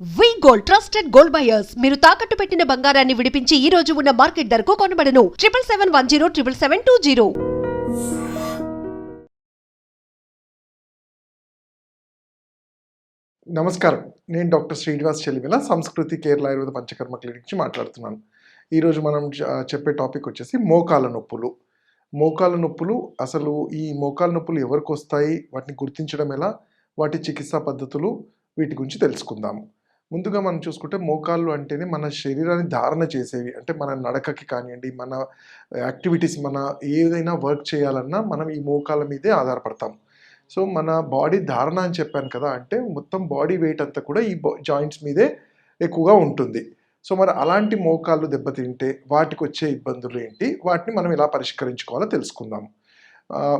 వి gold trusted gold buyers మీరు తాకట్టు పెట్టిన బంగారాన్ని విడిపించి ఈ రోజు ఉన్న మార్కెట్ ధరకు కొనబడను 7771077720. నమస్కారం, నేను డాక్టర్ శ్రీనివాస్ చెలిమిల సంస్కృతి కేరళ ఆయుర్వేద పంచకర్మ క్లినిక్ నుంచి మాట్లాడుతున్నాను. ఈరోజు మనం చెప్పే టాపిక్ వచ్చేసి మోకాల నొప్పులు. మోకాల నొప్పులు, అసలు ఈ మోకాల నొప్పులు ఎవరికి వస్తాయి, వాటిని గుర్తించడం ఎలా, వాటి చికిత్సా పద్ధతులు, వీటి గురించి తెలుసుకుందాము. ముందుగా మనం చూసుకుంటే మోకాళ్ళు అంటేనే మన శరీరాన్ని ధారణ చేసేవి. అంటే మన నడకకి కానివ్వండి, మన యాక్టివిటీస్, మన ఏదైనా వర్క్ చేయాలన్నా మనం ఈ మోకాళ్ళ మీదే ఆధారపడతాం. సో మన బాడీ ధారణ అని చెప్పాను కదా, అంటే మొత్తం బాడీ వెయిట్ అంతా కూడా ఈ జాయింట్స్ మీదే ఎక్కువగా ఉంటుంది. సో మరి అలాంటి మోకాళ్ళు దెబ్బతింటే వాటికి వచ్చే ఇబ్బందులు ఏంటి, వాటిని మనం ఎలా పరిష్కరించుకోవాలో తెలుసుకుందాం.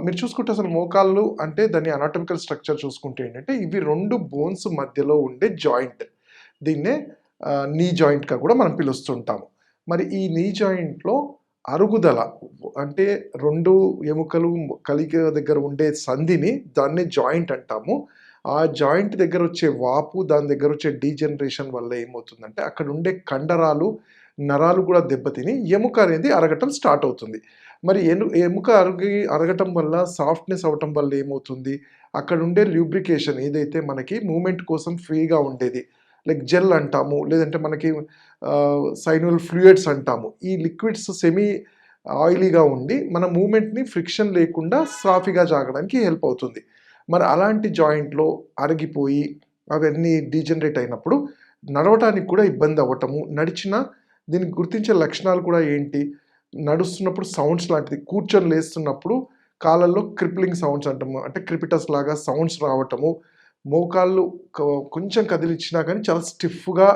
మీరు చూసుకుంటే అసలు మోకాళ్ళు అంటే దాని అనాటమికల్ స్ట్రక్చర్ చూసుకుంటే ఏంటంటే ఇవి రెండు బోన్స్ మధ్యలో ఉండే జాయింట్. దీన్నే నీ జాయింట్గా కూడా మనం పిలుస్తుంటాము. మరి ఈ నీ జాయింట్లో అరుగుదల అంటే రెండు ఎముకలు కలిగి దగ్గర ఉండే సంధిని దాన్ని జాయింట్ అంటాము. ఆ జాయింట్ దగ్గర వచ్చే వాపు, దాని దగ్గర వచ్చే డీజనరేషన్ వల్ల ఏమవుతుందంటే అక్కడ ఉండే కండరాలు, నరాలు కూడా దెబ్బతిని ఎముక అనేది అరగటం స్టార్ట్ అవుతుంది. మరి ఎముక అరగటం వల్ల సాఫ్ట్నెస్ అవ్వటం వల్ల ఏమవుతుంది, అక్కడ ఉండే ల్యూబ్రికేషన్ ఏదైతే మనకి మూమెంట్ కోసం ఫ్రీగా ఉండేది, లైక్ జెల్ అంటాము, లేదంటే మనకి సైనల్ ఫ్లూయిడ్స్ అంటాము. ఈ లిక్విడ్స్ సెమీ ఆయిలీగా ఉండి మన మూమెంట్ని ఫ్రిక్షన్ లేకుండా సాఫీగా జాగడానికి హెల్ప్ అవుతుంది. మరి అలాంటి జాయింట్లో అరిగిపోయి అవన్నీ డీజనరేట్ అయినప్పుడు నడవటానికి కూడా ఇబ్బంది అవ్వటము, నడిచినా దీనికి గుర్తించే లక్షణాలు కూడా ఏంటి, నడుస్తున్నప్పుడు సౌండ్స్ లాంటిది, కూర్చొని లేస్తున్నప్పుడు కాళ్ళల్లో క్రిప్లింగ్ సౌండ్స్ అంటాము, అంటే క్రిపిటస్ లాగా సౌండ్స్ రావటము, మోకాళ్ళు కొంచెం కదిలిచ్చినా కానీ చాలా స్టిఫ్గా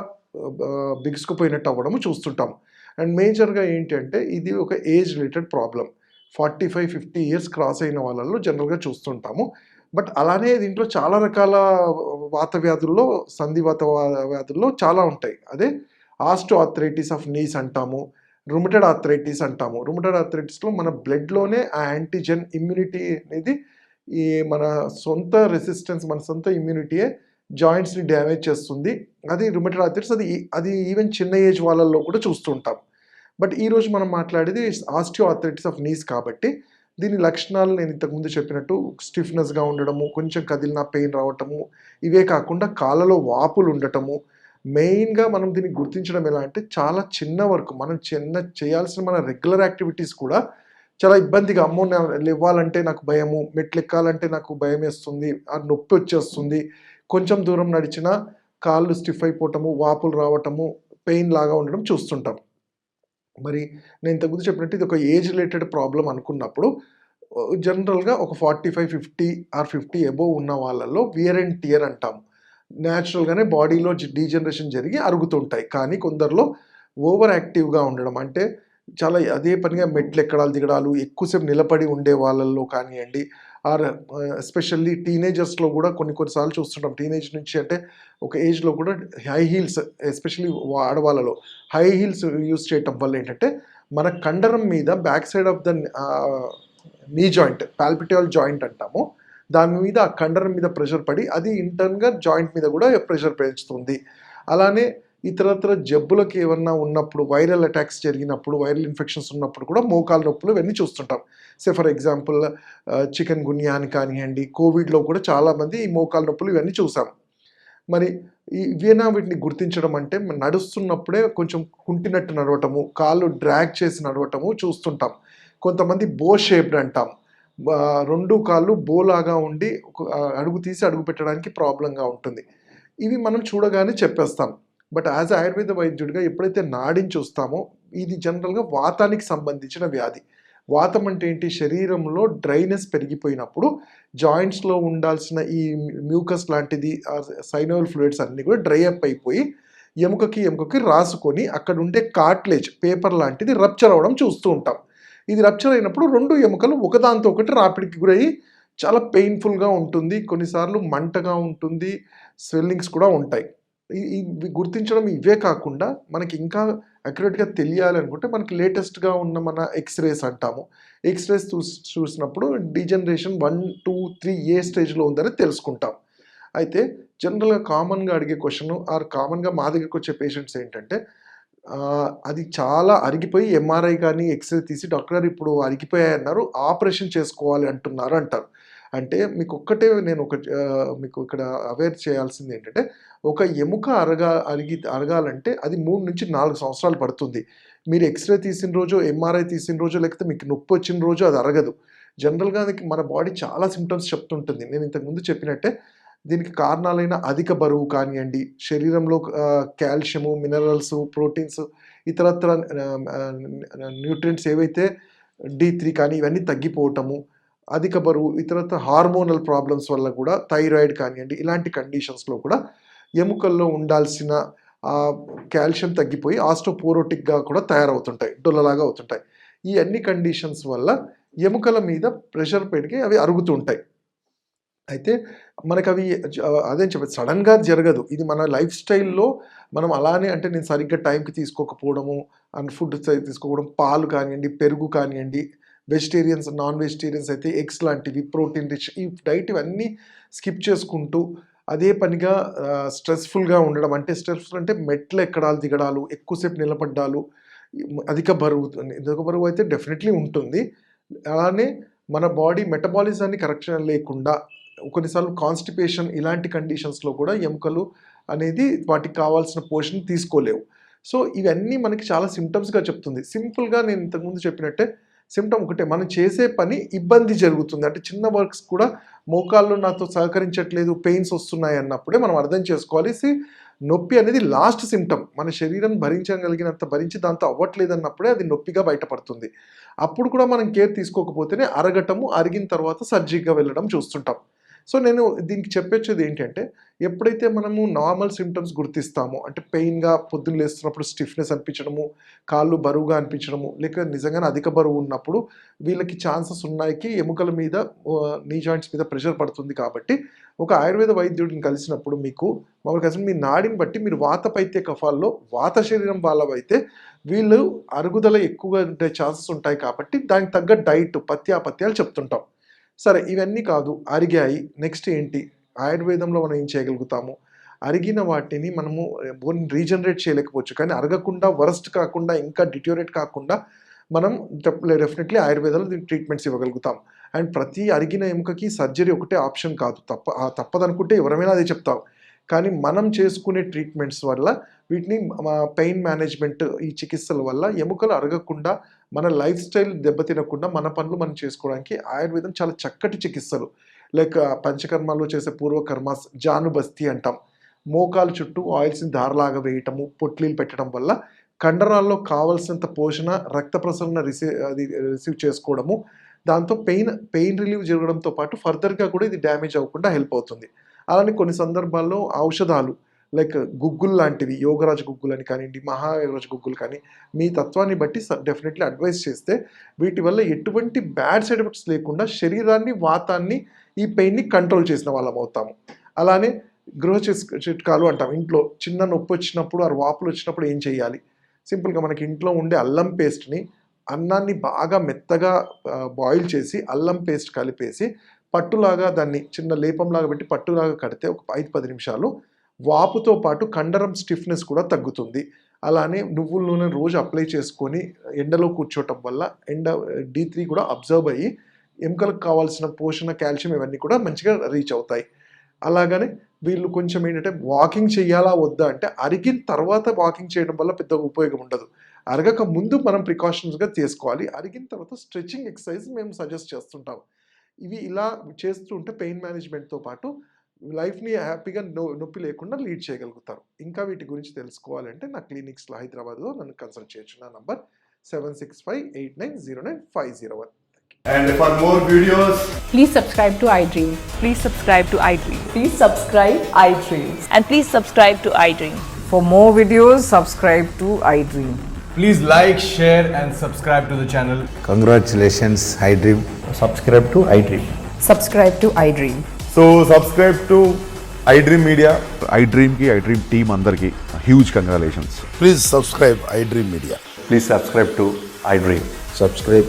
బిగుసుకుపోయినట్టు అవ్వడము చూస్తుంటాము. అండ్ మేజర్గా ఏంటి అంటే ఇది ఒక age related problem. 45-50 years cross అయిన వాళ్ళలో జనరల్గా చూస్తుంటాము. బట్ అలానే దీంట్లో చాలా రకాల వాత వ్యాధుల్లో, సంధివాత వ్యాధుల్లో చాలా ఉంటాయి. అదే ఆస్టో ఆర్థరైటిస్ ఆఫ్ నీస్ అంటాము, రుమటెడ్ ఆర్థరైటిస్ అంటాము. రుమటెడ్ ఆర్థరైటిస్లో మన బ్లడ్లోనే ఆ యాంటీజెన్ ఇమ్యూనిటీ అనేది, ఈ మన సొంత రెసిస్టెన్స్, మన సొంత ఇమ్యూనిటీయే జాయింట్స్ని డ్యామేజ్ చేస్తుంది. అది రుమటెడ్ ఆర్థరైటిస్. అది ఈవెన్ చిన్న ఏజ్ వాళ్ళల్లో కూడా చూస్తుంటాం. బట్ ఈరోజు మనం మాట్లాడేది ఆస్టియో ఆర్థరైటిస్ ఆఫ్ నీస్ కాబట్టి దీని లక్షణాలు నేను ఇంతకుముందు చెప్పినట్టు స్టిఫ్నెస్గా ఉండడము, కొంచెం కదిలిన పెయిన్ రావటము, ఇవే కాకుండా కాళ్ళలో వాపులు ఉండటము. మెయిన్గా మనం దీన్ని గుర్తించడం ఎలా అంటే చాలా చిన్న వరకు మనం చేయాల్సిన మన రెగ్యులర్ యాక్టివిటీస్ కూడా చాలా ఇబ్బందిగా, అమ్మో లేవాలంటే నాకు భయము, మెట్లు ఎక్కాలంటే నాకు భయం వేస్తుంది, ఆ నొప్పి వచ్చేస్తుంది, కొంచెం దూరం నడిచినా కాళ్ళు స్టిఫ్ అయిపోవటము, వాపులు రావటము, పెయిన్ లాగా ఉండడం చూస్తుంటాం. మరి నేను ఇంతకుముందు చెప్పినట్టు ఇది ఒక ఏజ్ రిలేటెడ్ ప్రాబ్లం అనుకున్నప్పుడు జనరల్గా ఒక 45-50 ఆర్ 50 అబోవ్ ఉన్న వాళ్ళల్లో వియర్ అండ్ టియర్ అంటాము. న్యాచురల్గానే బాడీలో డీజనరేషన్ జరిగి అరుగుతుంటాయి. కానీ కొందరిలో ఓవర్ యాక్టివ్గా ఉండడం, అంటే చాలా అదే పనిగా మెట్లు ఎక్కడాలు దిగడాలు, ఎక్కువసేపు నిలబడి ఉండే వాళ్ళల్లో కానివ్వండి, ఆర్ ఎస్పెషల్లీ టీనేజర్స్లో కూడా కొన్నిసార్లు చూస్తుంటాం. టీనేజ్ నుంచి అంటే ఒక ఏజ్లో కూడా హై హీల్స్, ఎస్పెషల్లీ ఆడవాళ్ళలో హై హీల్స్ యూజ్ చేయటం వల్ల ఏంటంటే మన కండరం మీద back side of the knee joint, popliteal joint అంటాము, దాని మీద ఆ కండరం మీద ప్రెషర్ పడి అది ఇంటర్న్గా జాయింట్ మీద కూడా ప్రెషర్ పెంచుతుంది. అలానే ఇతరత్ర జబ్బులకు ఏమన్నా ఉన్నప్పుడు, వైరల్ అటాక్స్ జరిగినప్పుడు, వైరల్ ఇన్ఫెక్షన్స్ ఉన్నప్పుడు కూడా మోకాలు నొప్పులు ఇవన్నీ చూస్తుంటాం. ఫర్ ఎగ్జాంపుల్ చికెన్ గున్యా అని కానివ్వండి, కోవిడ్లో కూడా చాలామంది ఈ మోకాలు నొప్పులు ఇవన్నీ చూసాం. మరి వీటిని గుర్తించడం అంటే నడుస్తున్నప్పుడే కొంచెం కుంటినట్టు నడవటము, కాళ్ళు డ్రాగ్ చేసి నడవటము చూస్తుంటాం. కొంతమంది బో షేప్డ్ అంటాం, రెండు కాళ్ళు బోలాగా ఉండి అడుగు తీసి అడుగు పెట్టడానికి ప్రాబ్లంగా ఉంటుంది. ఇవి మనం చూడగానే చెప్పేస్తాం. బట్ యాజ్ ఆయుర్వేద వైద్యుడిగా ఎప్పుడైతే నాడిని చూస్తామో, ఇది జనరల్గా వాతానికి సంబంధించిన వ్యాధి. వాతం అంటే ఏంటి, శరీరంలో డ్రైనెస్ పెరిగిపోయినప్పుడు జాయింట్స్లో ఉండాల్సిన ఈ మ్యూకస్ లాంటిది, సైనల్ ఫ్లూయిడ్స్ అన్నీ కూడా డ్రై అప్ అయిపోయి ఎముకకి రాసుకొని అక్కడ ఉండే కార్ట్లేజ్ పేపర్ లాంటిది రప్చర్ అవ్వడం చూస్తూ ఉంటాం. ఇది రప్చర్ అయినప్పుడు రెండు ఎముకలు ఒకదాంతో ఒకటి రాపిడికి గురయ్యి చాలా పెయిన్ఫుల్గా ఉంటుంది, కొన్నిసార్లు మంటగా ఉంటుంది, స్వెల్లింగ్స్ కూడా ఉంటాయి. ఇవి గుర్తించడం ఇవే కాకుండా మనకి ఇంకా అక్యురేట్గా తెలియాలి అనుకుంటే మనకి లేటెస్ట్గా ఉన్న మన ఎక్స్రేస్ అంటాము. ఎక్స్రేస్ చూసినప్పుడు డీజనరేషన్ 1, 2, 3 ఏ స్టేజ్లో ఉందని తెలుసుకుంటాం. అయితే జనరల్గా కామన్గా అడిగే క్వశ్చన్ ఆర్ కామన్గా మా దగ్గరికి వచ్చే పేషెంట్స్ ఏంటంటే అది చాలా అరిగిపోయి ఎంఆర్ఐ కానీ ఎక్స్రే తీసి డాక్టర్ గారు ఇప్పుడు అరిగిపోయాయి అన్నారు, ఆపరేషన్ చేసుకోవాలి అంటున్నారు అంటారు. అంటే మీకు ఒక్కటే నేను మీకు ఇక్కడ అవేర్ చేయాల్సింది ఏంటంటే, ఒక ఎముక అరగాలంటే అది 3 నుంచి 4 సంవత్సరాలు పడుతుంది. మీరు ఎక్స్రే తీసిన రోజు, ఎంఆర్ఐ తీసిన రోజు, లేకపోతే మీకు నొప్పి వచ్చిన రోజు అది అరగదు. జనరల్గా అది మన బాడీ చాలా సిమ్టమ్స్ చెప్తుంటుంది. నేను ఇంతకుముందు చెప్పినట్టే దీనికి కారణాలైన అధిక బరువు కానివ్వండి, శరీరంలో కాల్షియము, మినరల్స్, ప్రోటీన్స్, ఇతరత్ర న్యూట్రియంట్స్ ఏవైతే D3 కానీ ఇవన్నీ తగ్గిపోవటము, అధిక బరువు, ఇతరత్ర హార్మోనల్ ప్రాబ్లమ్స్ వల్ల కూడా థైరాయిడ్ కానివ్వండి, ఇలాంటి కండిషన్స్లో కూడా ఎముకల్లో ఉండాల్సిన కాల్షియం తగ్గిపోయి ఆస్టోపోరోటిక్గా కూడా తయారవుతుంటాయి, డొల్లలాగా అవుతుంటాయి. ఈ అన్ని కండిషన్స్ వల్ల ఎముకల మీద ప్రెషర్ పెరిగి అవి అరుగుతుంటాయి. అయితే మనకు అవి అదేం చెప్పేది సడన్గా జరగదు. ఇది మన లైఫ్ స్టైల్లో మనం అలానే, అంటే నేను సరిగ్గా టైంకి తీసుకోకపోవడము, ఫుడ్ తీసుకోవడం, పాలు కానివ్వండి, పెరుగు కానివ్వండి, వెజిటేరియన్స్, నాన్ వెజిటేరియన్స్ అయితే ఎగ్స్ లాంటివి, ప్రోటీన్ రిచ్ ఈ డైట్ ఇవన్నీ స్కిప్ చేసుకుంటూ అదే పనిగా స్ట్రెస్ఫుల్గా ఉండడం. అంటే స్ట్రెస్ఫుల్ అంటే మెట్లు ఎక్కడాలు దిగడాలు, ఎక్కువసేపు నిలబడ్డాలు, అధిక బరువు అయితే డెఫినెట్లీ ఉంటుంది. అలానే మన బాడీ మెటబాలిజాన్ని కరెక్షన్ లేకుండా కొన్నిసార్లు కాన్స్టిపేషన్, ఇలాంటి కండిషన్స్లో కూడా ఎముకలు అనేది వాటికి కావాల్సిన పోషణ తీసుకోలేవు. సో ఇవన్నీ మనకి చాలా సిమ్టమ్స్గా చెప్తుంది. సింపుల్గా నేను ఇంతకుముందు చెప్పినట్టే సిమ్టమ్ ఒకటే, మనం చేసే పని ఇబ్బంది జరుగుతుంది. అంటే చిన్న వర్క్స్ కూడా మోకాళ్ళు నాతో సహకరించట్లేదు, పెయిన్స్ వస్తున్నాయి అన్నప్పుడే మనం అర్థం చేసుకోవాలి. నొప్పి అనేది లాస్ట్ సిమ్టమ్. మన శరీరం భరించగలిగినంత భరించి దాంతో అవ్వట్లేదు అన్నప్పుడే అది నొప్పిగా బయటపడుతుంది. అప్పుడు కూడా మనం కేర్ తీసుకోకపోతేనే అరగటము, అరిగిన తర్వాత సర్జరీగా వెళ్ళడం చూస్తుంటాం. సో నేను దీనికి చెప్పొచ్చేది ఏంటంటే, ఎప్పుడైతే మనము నార్మల్ సిమ్టమ్స్ గుర్తిస్తామో, అంటే పెయిన్గా పొద్దున్న లేస్తున్నప్పుడు స్టిఫ్నెస్ అనిపించడము, కాళ్ళు బరువుగా అనిపించడము, లేక నిజంగానే అధిక బరువు ఉన్నప్పుడు వీళ్ళకి ఛాన్సెస్ ఉన్నాయి ఎముకల మీద, నీ జాయింట్స్ మీద ప్రెషర్ పడుతుంది. కాబట్టి ఒక ఆయుర్వేద వైద్యుడిని కలిసినప్పుడు మీకు మామూలుగా అసలు మీ నాడిని బట్టి మీరు వాత పైత్య కఫాల్లో వాత శరీరం వాళ్ళవైతే వీళ్ళు అరుగుదల ఎక్కువగా ఉండే ఛాన్సెస్ ఉంటాయి. కాబట్టి దానికి తగ్గ డైట్, పథ్యాలు చెప్తుంటాం. సరే ఇవన్నీ కాదు, అరిగాయి, నెక్స్ట్ ఏంటి? ఆయుర్వేదంలో మనం ఏం చేయగలుగుతాము? అరిగిన వాటిని మనము బోన్ రీజనరేట్ చేయలేకపోవచ్చు, కానీ అరగకుండా, వరస్ట్ కాకుండా, ఇంకా డిటోరేట్ కాకుండా మనం డెఫినెట్లీ ఆయుర్వేదంలో దీనికి ట్రీట్మెంట్స్ ఇవ్వగలుగుతాం. అండ్ ప్రతి అరిగిన ఎముకకి సర్జరీ ఒకటే ఆప్షన్ కాదు. తప్పదనుకుంటే ఎవరైనా అదే చెప్తాం. కానీ మనం చేసుకునే ట్రీట్మెంట్స్ వల్ల, వీటిని పెయిన్ మేనేజ్మెంట్, ఈ చికిత్సల వల్ల ఎముకలు అరగకుండా, మన లైఫ్ స్టైల్ దెబ్బతినకుండా మన పనులు మనం చేసుకోవడానికి ఆయుర్వేదం చాలా చక్కటి చికిత్సలు, లైక్ పంచకర్మాల్లో చేసే పూర్వకర్మాస్, జానుబస్తి అంటాం. మోకాలు చుట్టూ ఆయిల్స్ని దారలాగా వేయటము, పొట్లీలు పెట్టడం వల్ల కండరాల్లో కావాల్సినంత పోషణ, రక్త ప్రసరణ రిసీవ్ చేసుకోవడము, దాంతో పెయిన్ రిలీవ్ జరగడంతో పాటు ఫర్దర్గా కూడా ఇది డ్యామేజ్ అవ్వకుండా హెల్ప్ అవుతుంది. అలానే కొన్ని సందర్భాల్లో ఔషధాలు లైక్ గుగ్గులు లాంటివి, యోగరాజ్ గుగ్గులు అని కానివ్వండి, మహాయోగరాజ్ గుగ్గులు కానీ, మీ తత్వాన్ని బట్టి డెఫినెట్లీ అడ్వైస్ చేస్తే వీటి వల్ల ఎటువంటి బ్యాడ్ సైడ్ ఎఫెక్ట్స్ లేకుండా శరీరాన్ని, వాతాన్ని, ఈ పెయిన్ని కంట్రోల్ చేసిన వాళ్ళం అవుతాము. అలానే గృహ చిట్కాలు అంటాం. ఇంట్లో చిన్న నొప్పి వచ్చినప్పుడు, వాపులు వచ్చినప్పుడు ఏం చేయాలి? సింపుల్గా మనకి ఇంట్లో ఉండే అల్లం పేస్ట్ని, అన్నాన్ని బాగా మెత్తగా బాయిల్ చేసి అల్లం పేస్ట్ కలిపేసి పట్టులాగా దాన్ని చిన్న లేపంలాగా పెట్టి పట్టులాగా కడితే ఒక 5-10 నిమిషాలు వాపుతో పాటు కండరం స్టిఫ్నెస్ కూడా తగ్గుతుంది. అలానే నువ్వుల నూనె రోజు అప్లై చేసుకొని ఎండలో కూర్చోవటం వల్ల D3 కూడా అబ్జర్వ్ అయ్యి ఎముకలకు కావాల్సిన పోషణ, కాల్షియం ఇవన్నీ కూడా మంచిగా రీచ్ అవుతాయి. అలాగనే వీళ్ళు కొంచెం ఏంటంటే వాకింగ్ చేయాలా వద్దా అంటే, అరిగిన తర్వాత వాకింగ్ చేయడం వల్ల పెద్దగా ఉపయోగం ఉండదు. అరగక ముందు మనం ప్రికాషన్స్గా చేసుకోవాలి. అరిగిన తర్వాత స్ట్రెచింగ్ ఎక్సర్సైజ్ మేము సజెస్ట్ చేస్తుంటాం. ఇవి ఇలా చేస్తూ ఉంటే పెయిన్ మేనేజ్మెంట్తో పాటు లైఫ్ని హ్యాపీగా నొప్పి లేకుండా లీడ్ చేయగలుగుతారు. ఇంకా వీటి గురించి తెలుసుకోవాలంటే నా క్లినిక్స్లో హైదరాబాద్లో నన్ను కన్సల్ట్ చేయొచ్చు. నా number 7658909501. And for more videos, Please subscribe to iDream. Please subscribe to iDream. Please subscribe iDream. And please subscribe to iDream. For more videos, subscribe to iDream. please like, share and subscribe to the channel. Congratulations, iDream. Subscribe to iDream. Subscribe to iDream. So subscribe to iDream Media. iDream team అందరికి huge congratulations. Please subscribe iDream Media. Please subscribe to iDream. Subscribe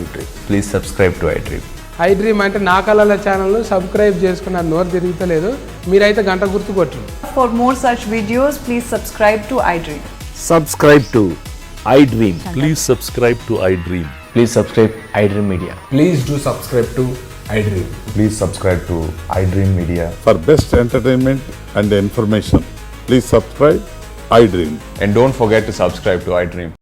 iDream. Please subscribe to iDream. I dream అంటే నా కళల ఛానల్ను subscribe చేసుకున్న నోరు తిరుగుతలేదు. మీరైతే గంట గుర్తు కొట్టండి. For more such videos, please subscribe to iDream. Subscribe to iDream. Please subscribe to iDream. Please subscribe iDream Media. Please do subscribe to iDream. Please subscribe to iDream Media. For best entertainment and information, please subscribe iDream. And don't forget to subscribe to iDream.